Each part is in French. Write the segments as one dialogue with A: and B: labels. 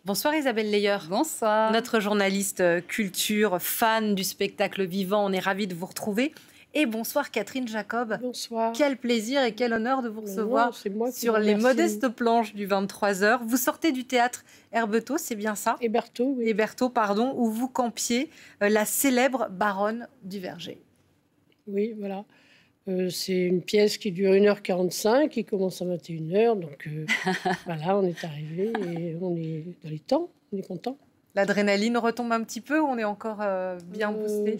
A: Bonsoir Isabelle Leyer.
B: Bonsoir.
A: Notre journaliste culture, fan du spectacle vivant, on est ravis de vous retrouver. Et bonsoir Catherine Jacob.
C: Bonsoir.
A: Quel plaisir et quel honneur de vous recevoir sur les modestes planches du 23h. Vous sortez du théâtre Hebertot, c'est bien ça?
C: Hebertot, oui.
A: Hebertot, pardon, où vous campiez la célèbre Baronne du Verger.
C: Oui, voilà. C'est une pièce qui dure 1h45, qui commence à 21h. Donc voilà, on est arrivé et on est dans les temps, on est content.
A: L'adrénaline retombe un petit peu ou on est encore bien boosté?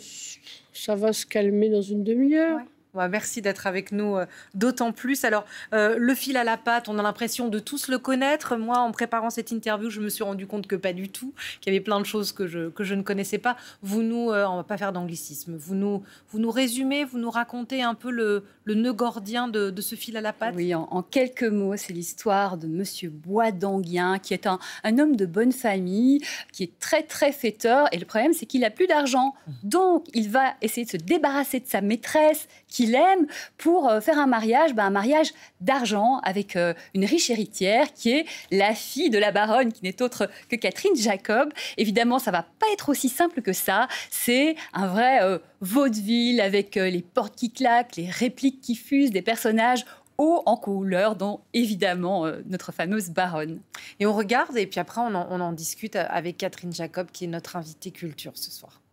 C: Ça va se calmer dans une demi-heure.
A: Ouais. Merci d'être avec nous d'autant plus. Alors, le fil à la patte, on a l'impression de tous le connaître. Moi, en préparant cette interview, je me suis rendu compte que pas du tout, qu'il y avait plein de choses que je ne connaissais pas. Vous nous, on va pas faire d'anglicisme, vous nous résumez, vous nous racontez un peu le nœud gordien de ce fil à la patte?
B: Oui, en quelques mots, c'est l'histoire de Monsieur Boisdanguien, qui est un homme de bonne famille, qui est très, très fêteur. Et le problème, c'est qu'il n'a plus d'argent. Donc, il va essayer de se débarrasser de sa maîtresse, qu'il aime, pour faire un mariage d'argent avec une riche héritière qui est la fille de la baronne, qui n'est autre que Catherine Jacob. Évidemment, ça va pas être aussi simple que ça. C'est un vrai vaudeville avec les portes qui claquent, les répliques qui fusent, des personnages hauts en couleur, dont évidemment notre fameuse baronne.
A: Et on regarde, et puis après on en discute avec Catherine Jacob, qui est notre invitée culture ce soir.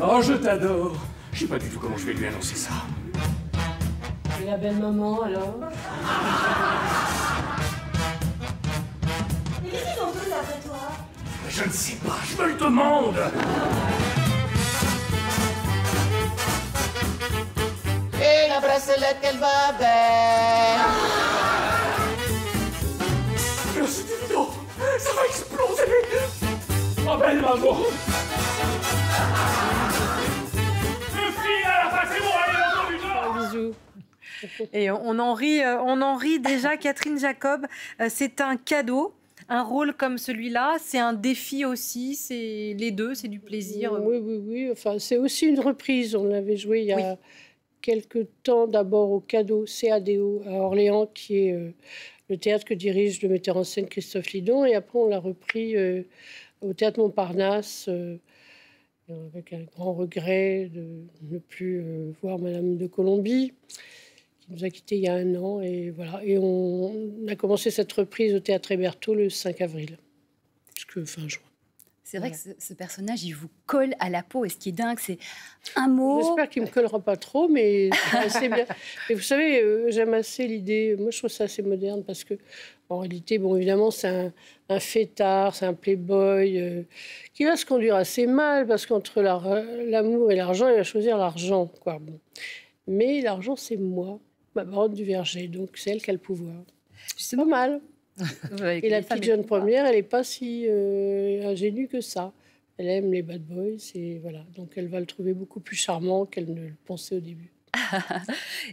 D: Oh, je t'adore. Je sais pas du tout comment je vais lui annoncer ça.
C: Et la belle maman, alors?
E: Mais qu'est-ce qu'ils ont tous après toi?
D: Je ne sais pas, je me le demande.
F: Et la bracelette qu'elle va belle.
D: Là, c'est évident. Ça va exploser. Oh, belle maman. Le fil à la face, c'est bon, allez, on
C: Bisous.
A: Et on en rit déjà. Catherine Jacob, c'est un cadeau. Un rôle comme celui-là, c'est un défi aussi, c'est les deux, c'est du plaisir.
C: Oui. Enfin, c'est aussi une reprise. On l'avait joué il y a quelques temps, d'abord au Cadeau CADO à Orléans, qui est le théâtre que dirige le metteur en scène Christophe Lidon. Et après, on l'a repris au théâtre Montparnasse, avec un grand regret de ne plus voir Madame de Colombie, qui nous a quittés il y a 1 an. Et voilà. Et on a commencé cette reprise au théâtre Hebertot le 5 avril, jusqu'à fin juin.
B: C'est vrai que ce personnage, il vous colle à la peau. Et ce qui est dingue, c'est un mot...
C: J'espère qu'il ne me collera pas trop, mais c'est bien. Mais vous savez, j'aime assez l'idée... Moi, je trouve ça assez moderne, parce que, en réalité, bon, évidemment, c'est un fêtard, c'est un playboy, qui va se conduire assez mal, parce qu'entre l'amour et l'argent, il va choisir l'argent, quoi. Bon. Mais l'argent, c'est moi, ma baronne du Verger, donc c'est elle qui a le pouvoir. C'est pas mal. Et la petite jeune première, elle n'est pas si ingénue que ça. Elle aime les bad boys et voilà. Donc elle va le trouver beaucoup plus charmant qu'elle ne le pensait au début.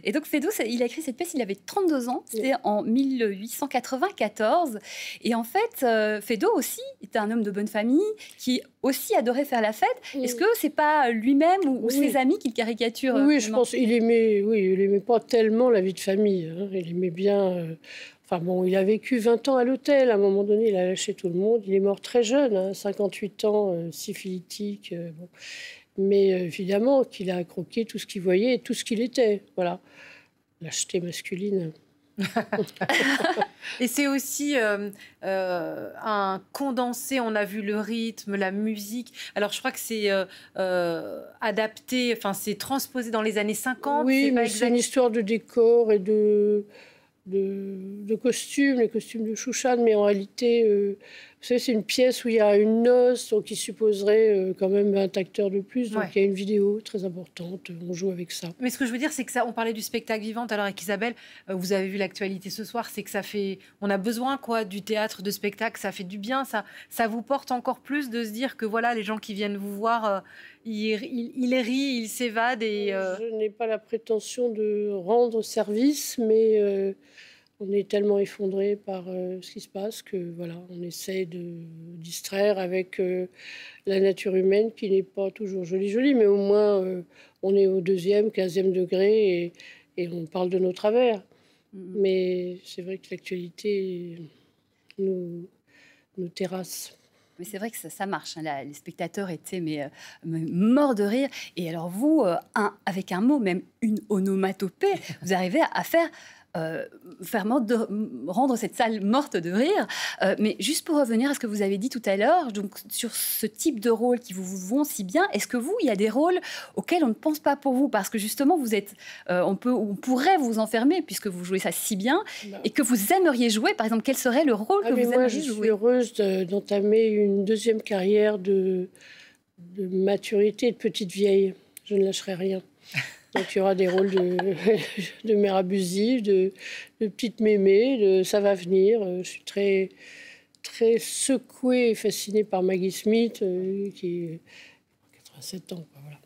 B: Et donc Feydeau, il a écrit cette pièce, il avait 32 ans, c'était en 1894. Et en fait, Feydeau aussi était un homme de bonne famille qui aussi adorait faire la fête. Est-ce que c'est pas lui-même ou ses amis qu'il caricature?
C: Oui, je pense qu'il aimait pas tellement la vie de famille. Hein. Il aimait bien... Enfin bon, il a vécu 20 ans à l'hôtel. À un moment donné, il a lâché tout le monde. Il est mort très jeune, hein, 58 ans, syphilitique. Bon. Mais évidemment qu'il a croqué tout ce qu'il voyait et tout ce qu'il était. Voilà, lâcheté masculine.
A: Et c'est aussi un condensé, on a vu le rythme, la musique. Alors je crois que c'est adapté, enfin c'est transposé dans les années 50.
C: Oui, mais c'est une histoire de décor et de costumes, les costumes de Chouchan, mais en réalité, vous savez, c'est une pièce où il y a une noce, donc il supposerait quand même 20 acteurs de plus, donc il y a une vidéo très importante, on joue avec ça.
A: Mais ce que je veux dire, c'est que ça, on parlait du spectacle vivant tout à l'heure avec Isabelle, vous avez vu l'actualité ce soir, c'est que ça fait, on a besoin quoi du théâtre, de spectacle, ça fait du bien, ça vous porte encore plus de se dire que voilà, les gens qui viennent vous voir, ils rient, ils s'évadent et...
C: Je n'ai pas la prétention de rendre service, mais... on est tellement effondré par ce qui se passe que voilà, on essaie de distraire avec la nature humaine qui n'est pas toujours jolie, mais au moins on est au 2e, 15e degré et on parle de nos travers. Mais c'est vrai que l'actualité nous nos terrasses.
B: Mais c'est vrai que ça marche. Hein. Là, les spectateurs étaient morts de rire. Et alors vous, avec un mot, même une onomatopée, vous arrivez à faire rendre cette salle morte de rire. Mais juste pour revenir à ce que vous avez dit tout à l'heure, donc sur ce type de rôle qui vous vont si bien, est-ce que vous, il y a des rôles auxquels on ne pense pas pour vous? Parce que justement, vous êtes, on pourrait vous enfermer puisque vous jouez ça si bien et que vous aimeriez jouer. Par exemple, quel serait le rôle que vous aimeriez jouer?
C: Je suis heureuse d'entamer une deuxième carrière de maturité et de petite vieille. Je ne lâcherai rien. Donc il y aura des rôles de mère abusive, de petite mémé, ça va venir. Je suis très, très secouée et fascinée par Maggie Smith, qui a 87 ans. Voilà.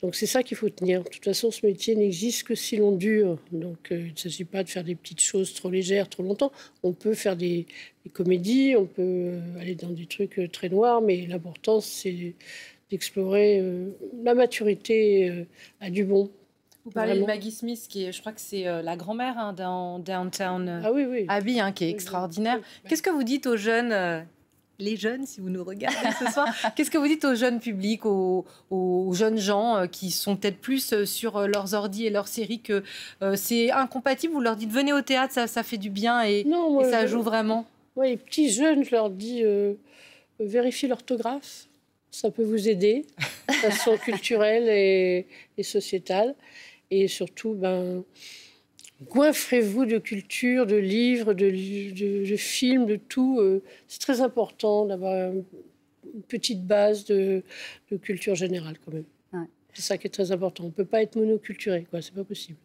C: Donc c'est ça qu'il faut tenir. De toute façon, ce métier n'existe que si l'on dure. Donc il ne s'agit pas de faire des petites choses trop légères, trop longtemps. On peut faire des comédies, on peut aller dans des trucs très noirs, mais l'important, c'est d'explorer la maturité à du bon.
A: Vous parlez de Maggie Smith, je crois que c'est la grand-mère dans Downtown Abbey, qui est extraordinaire. Qu'est-ce que vous dites aux jeunes, les jeunes, si vous nous regardez ce soir, qu'est-ce que vous dites aux jeunes publics, aux jeunes gens qui sont peut-être plus sur leurs ordi et leurs séries, que c'est incompatible? Vous leur dites, venez au théâtre, ça fait du bien et ça joue vraiment?
C: Oui, les petits jeunes, je leur dis, vérifiez l'orthographe. Ça peut vous aider de façon culturelle et sociétale. Et surtout, goinfrez-vous de culture, de livres, de films, de tout. C'est très important d'avoir une petite base de culture générale quand même. Ouais. C'est ça qui est très important. On ne peut pas être monoculturé, c'est pas possible.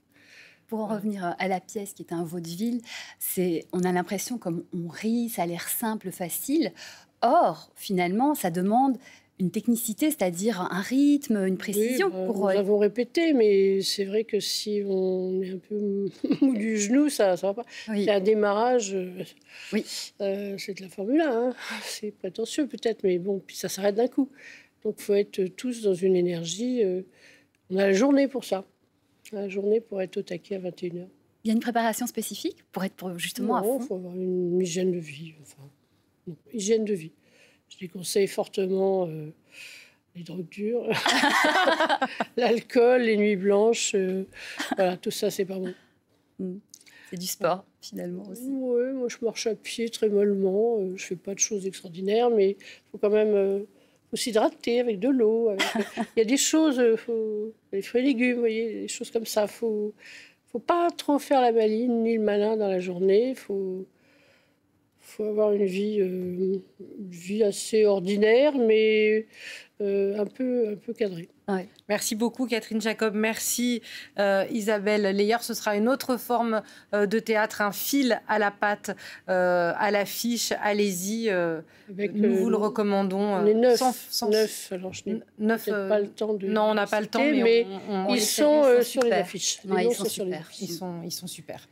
B: Pour en revenir à la pièce qui est un vaudeville, on a l'impression comme on rit, ça a l'air simple, facile. Or, finalement, ça demande une technicité, c'est-à-dire un rythme, une précision.
C: Oui, nous avons répété, mais c'est vrai que si on est un peu mou du genou, ça va pas. Oui. C'est un démarrage, c'est de la Formule 1, hein. C'est prétentieux peut-être, mais bon, puis ça s'arrête d'un coup. Donc il faut être tous dans une énergie. On a la journée pour ça. La journée pour être au taquet à 21h.
B: Il y a une préparation spécifique pour être justement à fond?
C: Il faut avoir une hygiène de vie. Hygiène de vie. Je déconseille fortement les drogues dures, l'alcool, les nuits blanches. Voilà, tout ça, c'est pas bon.
B: C'est du sport, finalement, aussi.
C: Oui, moi, je marche à pied très mollement. Je fais pas de choses extraordinaires, mais il faut quand même s'hydrater avec de l'eau. Il y a des choses, les fruits et légumes, vous voyez, des choses comme ça. Faut pas trop faire la maline ni le malin dans la journée. Il faut avoir une vie assez ordinaire, mais un peu cadrée.
A: Ouais. Merci beaucoup, Catherine Jacob. Merci, Isabelle Leyer. Ce sera une autre forme de théâtre, un fil à la patte, à l'affiche. Allez-y, nous vous le recommandons.
C: On est 9. Alors, je n'ai peut-être pas le temps de...
A: Non, on n'a pas le temps, mais
C: ils sont sur les affiches.
B: Ils sont super.
A: Ils sont super.